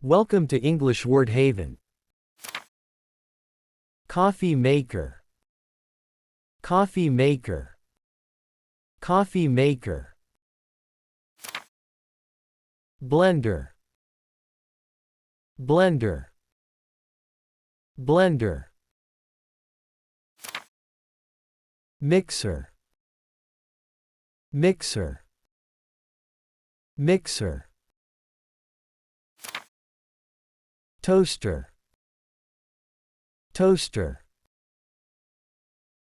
Welcome to English Word Haven. Coffee maker. Coffee maker. Coffee maker. Blender. Blender. Blender. Mixer. Mixer. Mixer. Toaster. Toaster.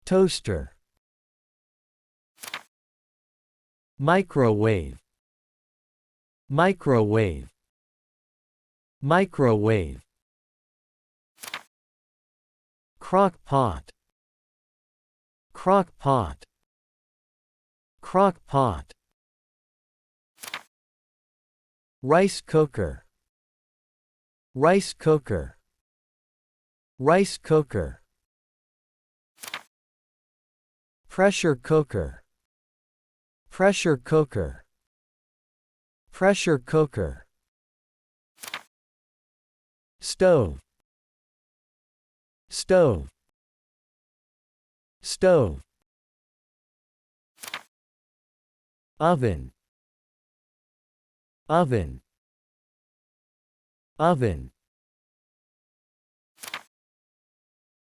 Toaster. Microwave. Microwave. Microwave. Crock pot. Crock pot. Crock pot. Rice cooker. Rice cooker. Rice cooker. Pressure cooker. Pressure cooker. Pressure cooker. Stove. Stove. Stove. Oven. Oven. Oven.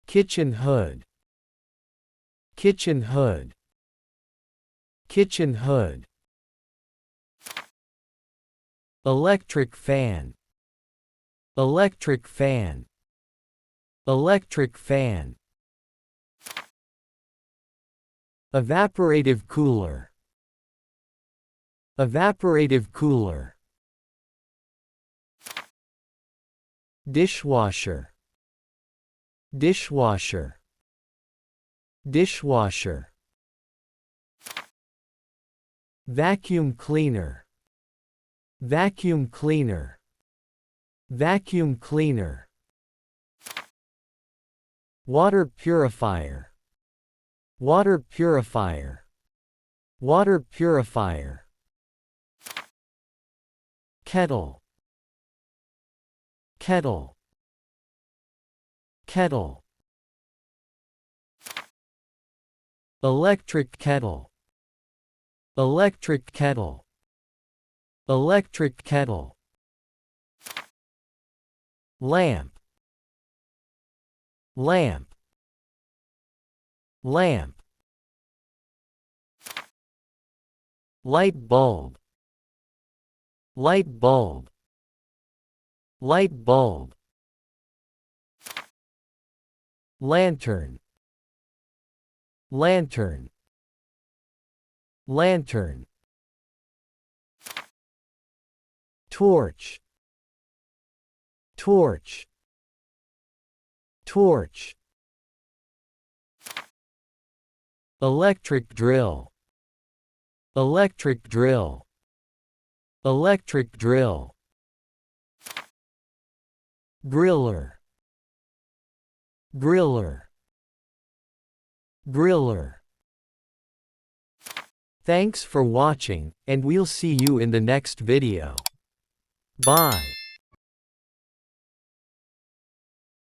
Kitchen hood. Kitchen hood. Kitchen hood. Electric fan. Electric fan. Electric fan. Evaporative cooler. Evaporative cooler. Dishwasher. Dishwasher. Dishwasher. Vacuum cleaner. Vacuum cleaner. Vacuum cleaner. Water purifier. Water purifier. Water purifier. Kettle. Kettle. Kettle. Electric kettle. Electric kettle. Electric kettle. Lamp. Lamp. Lamp. Light bulb. Light bulb. Light bulb. Lantern. Lantern. Lantern. Torch. Torch. Torch. Electric drill. Electric drill. Electric drill. Griller. Griller. Griller. Thanks for watching, and we'll see you in the next video. Bye.